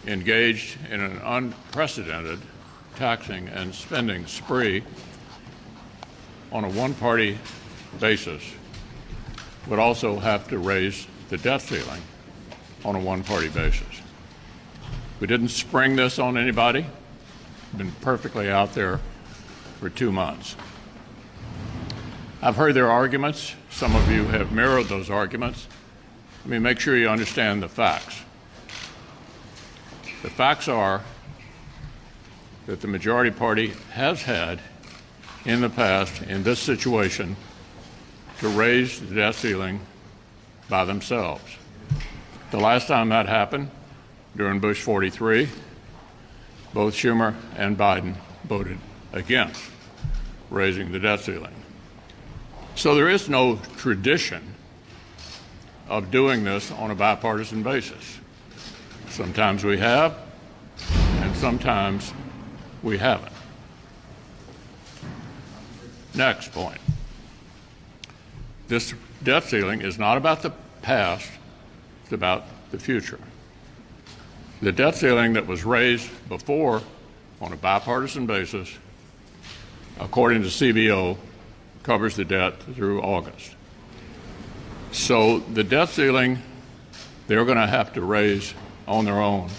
engaged in an unprecedented taxing and spending spree on a one-party basis would also have to raise the debt ceiling on a one-party basis. We didn't spring this on anybody. It's been perfectly out there for 2 months. I've heard their arguments. Some of you have mirrored those arguments. Let me make sure you understand the facts. The facts are that the majority party has had, in the past, in this situation, to raise the debt ceiling by themselves. The last time that happened, during Bush 43, both Schumer and Biden voted against raising the debt ceiling. So there is no tradition of doing this on a bipartisan basis. Sometimes we have, and sometimes we haven't. Next point. This debt ceiling is not about the past, it's about the future. The debt ceiling that was raised before on a bipartisan basis, according to CBO, covers the debt through August. So the debt ceiling they're going to have to raise on their own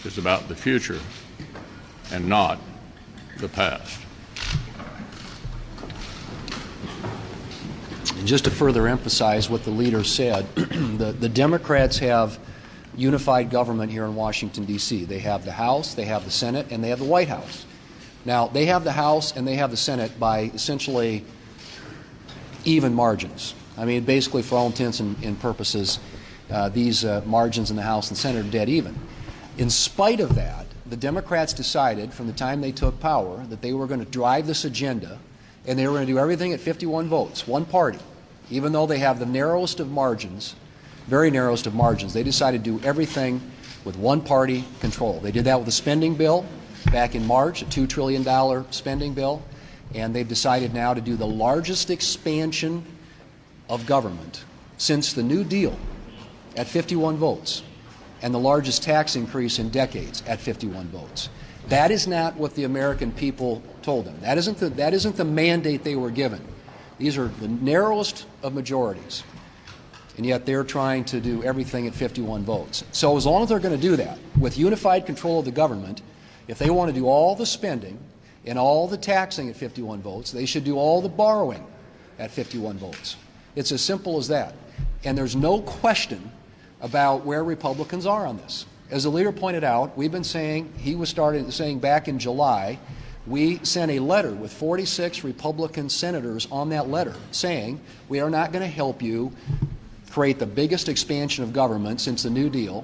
is about the future and not the past. And just to further emphasize what the leader said, the Democrats have unified government here in Washington, D.C. They have the House, they have the Senate, and they have the White House. Now, they have the House and they have the Senate by essentially even margins. I mean, basically, for all intents and purposes, these margins in the House and Senate are dead even. In spite of that, the Democrats decided from the time they took power that they were going to drive this agenda, and they were going to do everything at 51 votes, one party. Even though they have the narrowest of margins, very narrowest of margins, they decided to do everything with one party control. They did that with the spending bill back in March, a $2 trillion spending bill, and they've decided now to do the largest expansion of government since the New Deal at 51 votes, and the largest tax increase in decades at 51 votes. That is not what the American people told them. That isn't the mandate they were given. These are the narrowest of majorities, and yet they're trying to do everything at 51 votes. So as long as they're going to do that, with unified control of the government, if they want to do all the spending and all the taxing at 51 votes, they should do all the borrowing at 51 votes. It's as simple as that. And there's no question about where Republicans are on this. As the leader pointed out, we've been saying, he was saying back in July, we sent a letter with 46 Republican senators on that letter saying we are not going to help you create the biggest expansion of government since the New Deal,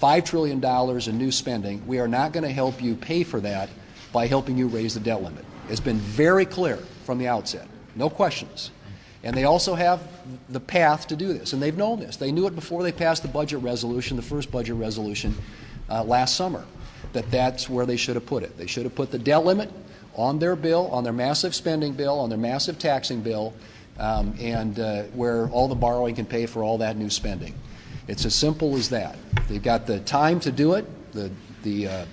$5 trillion in new spending. We are not going to help you pay for that by helping you raise the debt limit. It's been very clear from the outset, no questions. And they also have the path to do this, and they've known this. They knew it before they passed the budget resolution, the first budget resolution last summer, that that's where they should have put it. They should have put the debt limit on their bill, on their massive spending bill, on their massive taxing bill, and where all the borrowing can pay for all that new spending. It's as simple as that. They've got the time to do it. The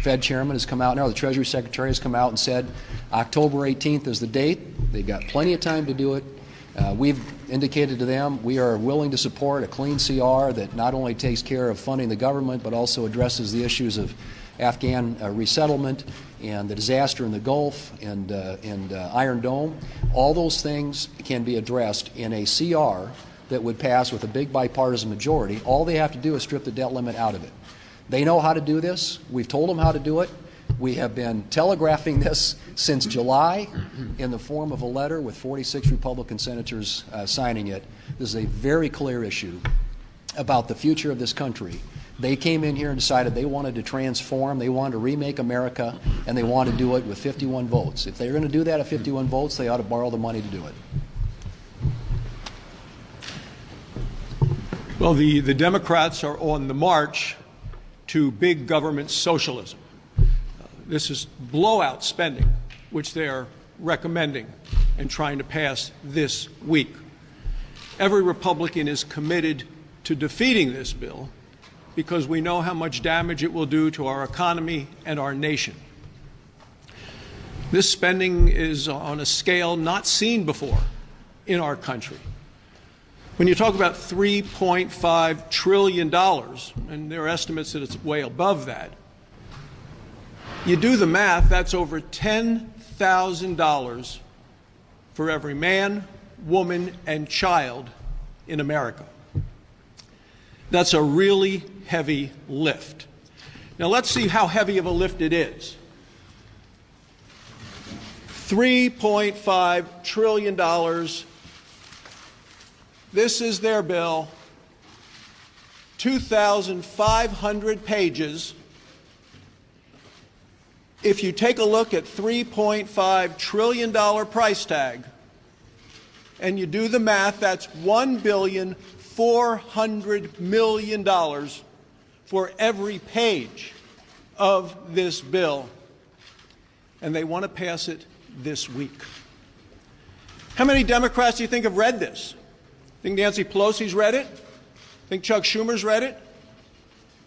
Fed chairman has come out now, the Treasury Secretary has come out and said October 18th is the date. They've got plenty of time to do it. We've indicated to them we are willing to support a clean CR that not only takes care of funding the government but also addresses the issues of Afghan resettlement and the disaster in the Gulf and Iron Dome. All those things can be addressed in a CR that would pass with a big bipartisan majority. All they have to do is strip the debt limit out of it. They know how to do this. We've told them how to do it. We have been telegraphing this since July in the form of a letter with 46 Republican senators signing it. This is a very clear issue about the future of this country. They came in here and decided they wanted to transform, they wanted to remake America, and they wanted to do it with 51 votes. If they're going to do that at 51 votes, they ought to borrow the money to do it. Well, the Democrats are on the march to big government socialism. This is blowout spending, which they are recommending and trying to pass this week. Every Republican is committed to defeating this bill because we know how much damage it will do to our economy and our nation. This spending is on a scale not seen before in our country. When you talk about $3.5 trillion, and there are estimates that it's way above that, you do the math, that's over $10,000 for every man, woman, and child in America. That's a really heavy lift. Now let's see how heavy of a lift it is. $3.5 trillion. This is their bill. 2,500 pages. If you take a look at $3.5 trillion price tag and you do the math, that's $1.4 billion for every page of this bill. And they want to pass it this week. How many Democrats do you think have read this? Think Nancy Pelosi's read it? Think Chuck Schumer's read it?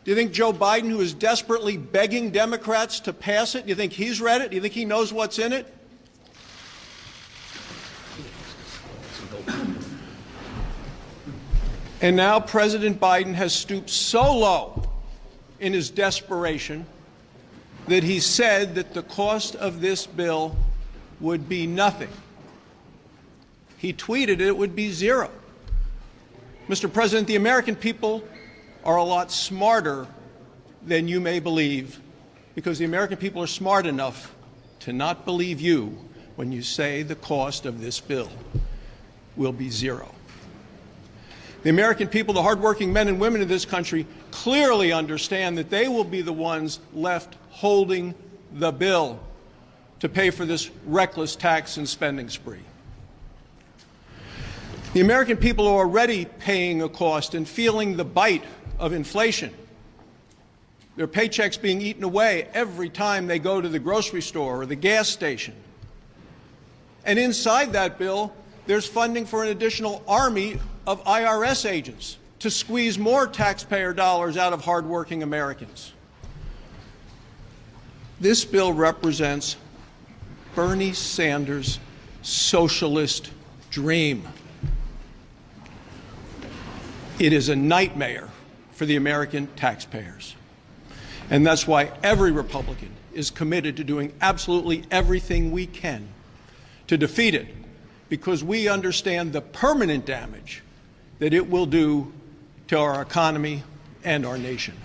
Do you think Joe Biden, who is desperately begging Democrats to pass it, do you think he's read it? Do you think he knows what's in it? And now President Biden has stooped so low in his desperation that he said that the cost of this bill would be nothing. He tweeted it would be zero. Mr. President, the American people are a lot smarter than you may believe, because the American people are smart enough to not believe you when you say the cost of this bill will be zero. The American people, the hardworking men and women of this country, clearly understand that they will be the ones left holding the bill to pay for this reckless tax and spending spree. The American people are already paying a cost and feeling the bite of inflation. Their paychecks being eaten away every time they go to the grocery store or the gas station. And inside that bill, there's funding for an additional army of IRS agents to squeeze more taxpayer dollars out of hardworking Americans. This bill represents Bernie Sanders' socialist dream. It is a nightmare for the American taxpayers. And that's why every Republican is committed to doing absolutely everything we can to defeat it, because we understand the permanent damage that it will do to our economy and our nation.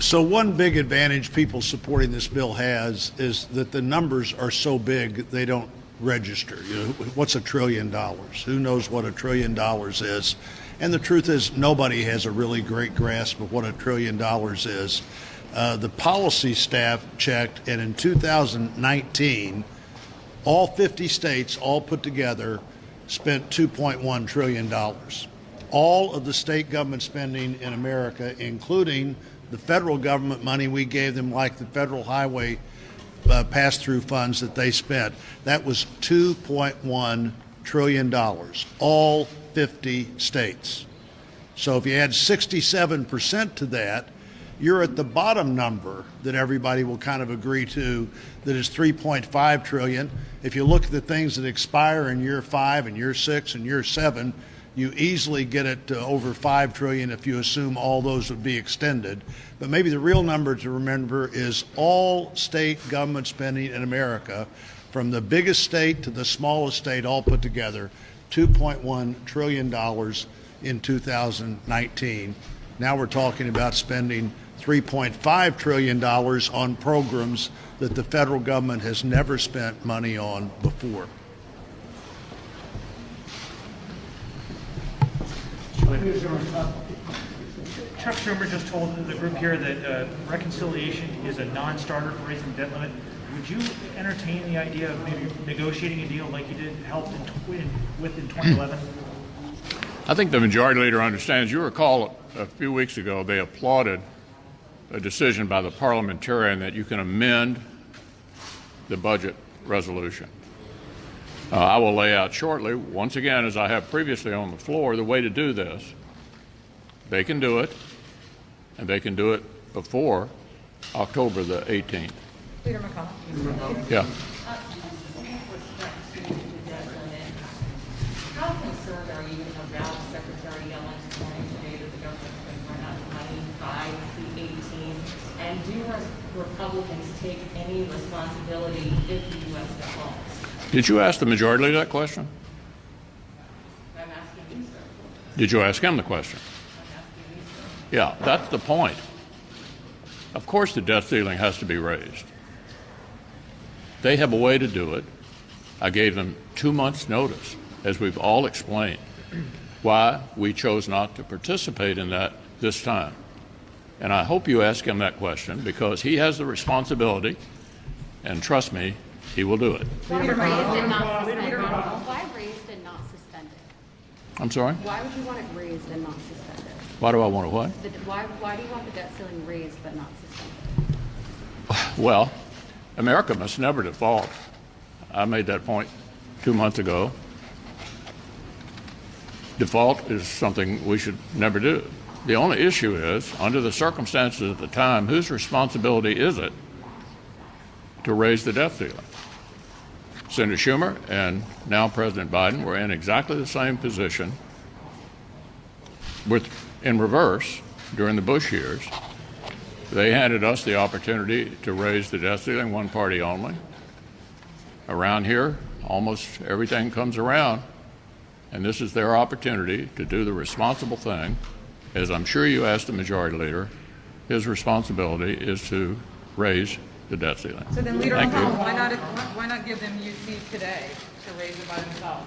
So one big advantage people supporting this bill has is that the numbers are so big they don't register. You know, what's $1 trillion? Who knows what $1 trillion is? And the truth is, nobody has a really great grasp of what $1 trillion is. The policy staff checked, and in 2019, all 50 states, all put together, spent $2.1 trillion. All of the state government spending in America, including the federal government money we gave them, like the federal highway pass-through funds that they spent, that was $2.1 trillion, all 50 states. So if you add 67% to that, you're at the bottom number that everybody will kind of agree to, that is $3.5 trillion. If you look at the things that expire in year 5 and year 6 and year 7, you easily get it to over $5 trillion if you assume all those would be extended. But maybe the real number to remember is all state government spending in America, from the biggest state to the smallest state, all put together, $2.1 trillion in 2019. Now we're talking about spending $3.5 trillion on programs that the federal government has never spent money on before. Chuck Schumer just told the group here that reconciliation is a non-starter for raising the debt limit. Would you entertain the idea of maybe negotiating a deal like you did helped in 2011? I think the majority leader understands. You recall a few weeks ago they applauded a decision by the parliamentarian that you can amend the budget resolution. I will lay out shortly, once again, as I have previously on the floor, the way to do this. They can do it, and they can do it before October the 18th. Leader McConnell. Yeah. How concerned are you about Secretary Yellen's point today that the government's going to run out of money by the 18th? And do Republicans take any responsibility if the U.S. defaults? Did you ask the majority leader that question? I'm asking you, sir. Did you ask him the question? I'm asking you, sir. Yeah, that's the point. Of course the debt ceiling has to be raised. They have a way to do it. I gave them 2 months' notice, as we've all explained, why we chose not to participate in that this time. And I hope you ask him that question, because he has the responsibility, and trust me, he will do it. Leader Raised and McConnell. not Leader suspended. McConnell. Why raised and not suspended? I'm sorry? Why would you want it raised and not suspended? Why do I want to what? Why do you want the debt ceiling raised but not suspended? Well, America must never default. I made that point 2 months ago. Default is something we should never do. The only issue is, under the circumstances at the time, whose responsibility is it to raise the debt ceiling? Senator Schumer and now President Biden were in exactly the same position in reverse during the Bush years. They handed us the opportunity to raise the debt ceiling, one party only. Around here, almost everything comes around, and this is their opportunity to do the responsible thing. As I'm sure you asked the majority leader, his responsibility is to raise the debt ceiling. So then, Leader Thank you. McConnell, why not give them UC today to raise it by themselves?